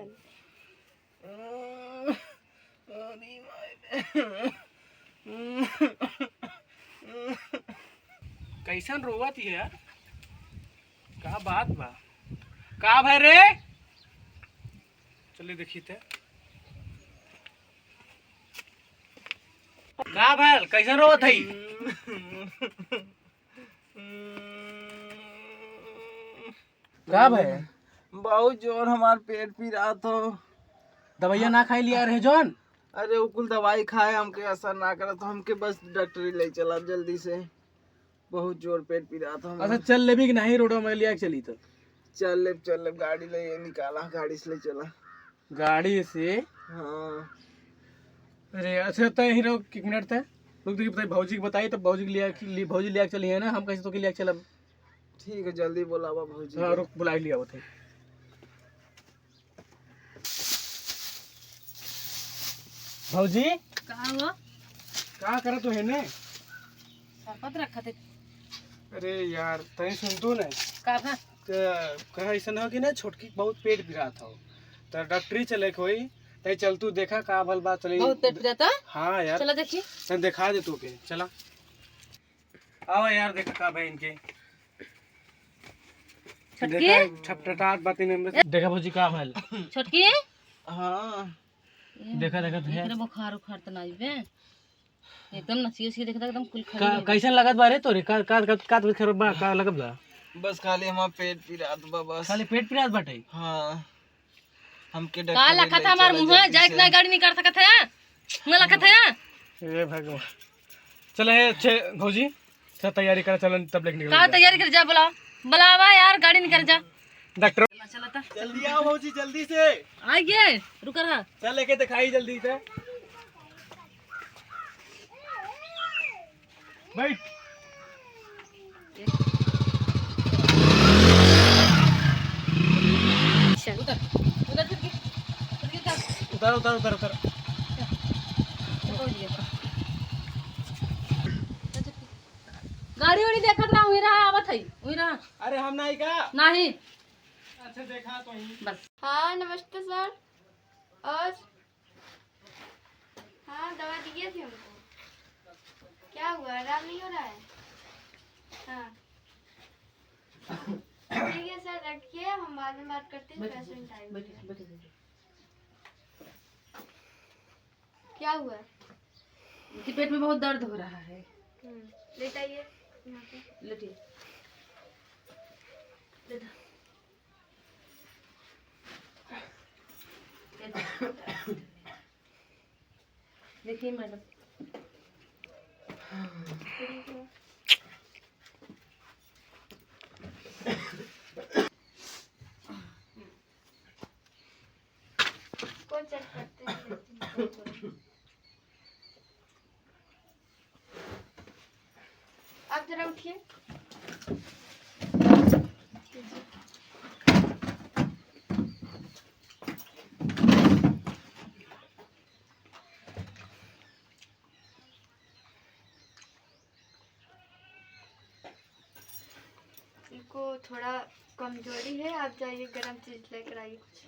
चल। कैसन रोवत है यार, का बात बा, का भाई रे, चलिए देखी थे का भाई कैसन रोवत है। का भाई बहुत जोर हमार पेट पी रहा था। दवाइया ना खाई लिया रहे जॉन। अरे वो कुल दवाई खाए हमके असर ना करा तो हमके बस डॉक्टरी ले चला जल्दी से। बहुत जोर पेट पी रहा था अच्छा चल ले भी कि नहीं, रोडो में लिया चली तो चल ले गाड़ी ले निकाला, गाड़ी से ले चला। गाड़ी से? हाँ। अरे अच्छा तो यही रहो, एक मिनट था रुक, देखिए बताइए भौजी को बताइए, तब भौजी के लिए भौजी लिया चली है ना, हम कैसे तो के लिया चलब। ठीक है जल्दी बोलावा भौजी। हाँ रुक बुला लिया बताइए। भौजी कहाँ हुआ? का करा तो है ने? सरपत रखा थे। अरे यार तनी सुन तू ना, का था? कहा ऐसा हो कि ना छोटकी बहुत पेट पिरा था, तो डॉक्टरी चले कोई तय चल तू देखा का भल बात चली। बहुत पेट पिरा था? हाँ यार चला देखिए। मैं दिखा दे तू के, चला आओ यार देखा का भाई इनके छटकी छपटटाट बातें में देखा भौजी का भल। छटकी हाँ देखा देखा तेरे बुखार उखार तो नहीं बे, एकदम नसी उसी देखा एकदम कुल खा। कैसन लगत बारे तोरे का खराब बा का लगत बा? बस खाली हमार पेट पी रहा था बस। खाली पेट पिरात बाटे? हाँ हमके का लखा था हमार मुंह में जाए ना गाड़ी नहीं कर सकत है, मुंह लखा था। ए भगवान, चल है अच्छे भौजी सब तैयारी कर, चलन तब लेके निकल का तैयारी कर जा, बुलावा यार, गाड़ी नहीं कर जा। डॉक्टर चला था, जल्दी आओ भौजी जल्दी से, आइए रुक रहा। चल लेके दिखाई जल्दी से, बैठ। उधर उधर छटकी उतर उतर उतर उतर। गाड़ी वाड़ी देखत रहा, वही रहा आवत है, वही रहा। अरे हम नहीं का नहीं अच्छा देखा तो ही बस। हाँ नमस्ते सर। और हाँ दवा दिए थे हमको, क्या हुआ, आराम नहीं हो रहा है? हाँ ठीक है सर, रखिए, हम बाद में बात करते हैं। पेशेंट टाइम क्या हुआ? कि पेट में बहुत दर्द हो रहा है। लेटाइए यहाँ पे। लेटिए। देखिए मैडम, को चेक करते हैं। आप जरा उठिए। इनको थोड़ा कमजोरी है, आप जाइए गरम चीज लेकर आइए, कुछ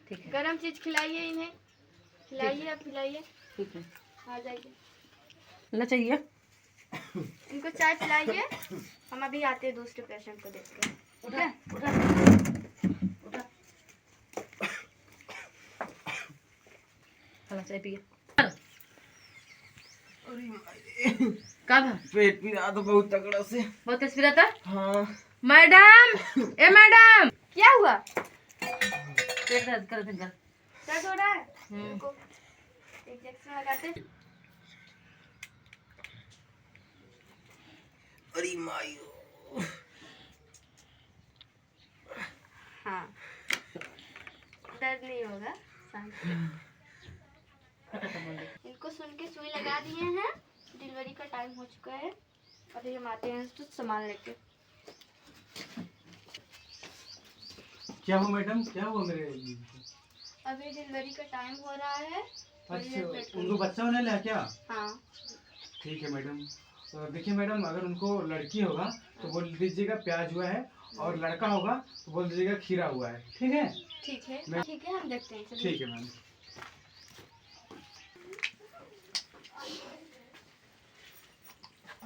ठीक है गरम चीज खिलाइए इन्हें, खिलाइए, आप खिलाइए, ठीक है। आ जाइए। ना चाहिए इनको चाय पिलाइए, हम अभी आते हैं दूसरे पेशेंट को देखते हैं। उठा उठा उठा, चला चाय पिए। का भा? पेट पी रहा था बहुत तगड़ा से। बहुत तेज पिरा था? हाँ मैडम, ए मैडम, क्या हुआ? पेट दर्द कर देंगे। दर्द हो रहा है? इनको इंजेक्शन लगाते। अरे मायो। हाँ दर्द नहीं होगा, शांत रहिए। इनको सुन के सुई लगा दिए हैं, डिलीवरी का टाइम हो चुका है, अभी हम आते हैं तो सामान लेके। क्या हुआ मैडम, क्या हुआ मेरे? अभी डिलीवरी का टाइम हो रहा है। अच्छा उनको बच्चा होने लगा क्या? हाँ ठीक है मैडम, तो देखिए मैडम, अगर उनको लड़की होगा तो बोल दीजिएगा प्याज हुआ है, और लड़का होगा तो बोल दीजिएगा खीरा हुआ है, ठीक है। ठीक है हम देखते हैं चलिए। ठीक है मैम।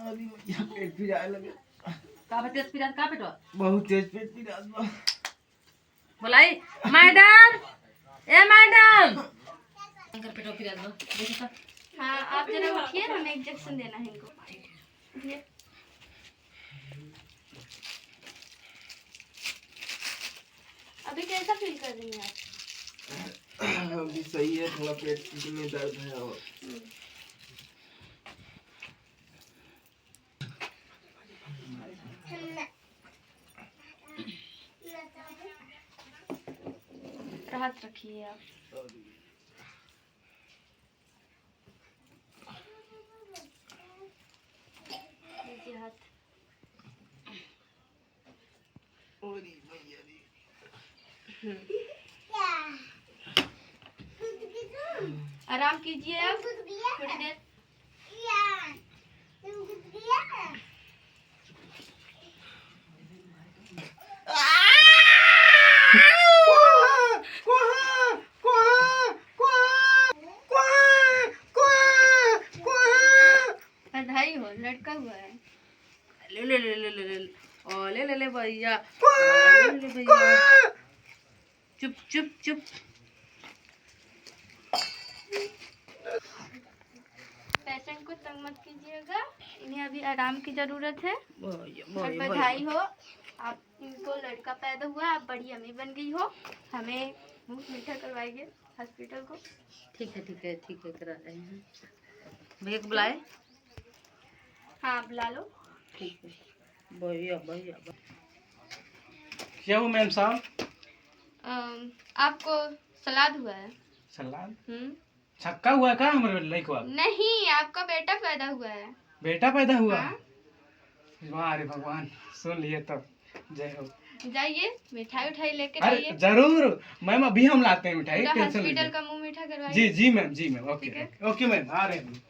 अभी मुझे पेट पिराए लगे, का तेज पिरात का पेटवा बहुत तेज पेट पिरात बा। बोलाई मैडम, ए मैडम अंकर पेटवा पिरात बा देखो तो। हाँ आप जरा उठिए, हमें इंजेक्शन देना है इनको। उठिए। अभी कैसा फील कर रही हैं आप? अभी सही है, थोड़ा पेट में दर्द है और राहत रखिए आप। लीजिए हाथ। आराम कीजिए अब थोड़ी देर। बधाई हो, लड़का हुआ है। ले ले ले ले ले ले ओ ले ले ले भैया, ले ले भैया। चुप चुप चुप। पेशेंट को तंग मत कीजिएगा, इन्हें अभी आराम की जरूरत है। भैया और बधाई हो, आप इनको लड़का पैदा हुआ, आप बड़ी अम्मी बन गई हो। हमें मुंह मीठा करवाइए हॉस्पिटल को। ठीक है करा रहे हैं। भैया को बुलाए। हाँ बुला लो। ठीक है भैया भैया। क्या हुआ मैम साहब? आपको सलाद हुआ है। सलाद? हम्म। छक्का हुआ का हमारे लड़का? नहीं, आपका बेटा पैदा हुआ है। बेटा पैदा हुआ? हाँ? वाह रे भगवान, सुन लिए तब। जय हो। जाइए मिठाई उठाई लेके अरे जाइए। जरूर मैम, अभी हम लाते हैं मिठाई, पूरा टेंशन हॉस्पिटल लीजिए। का मुंह मीठा करवाइए। जी जी मैम, जी मैम, ओके ठीक है। ओके मैम, आ रहे हैं।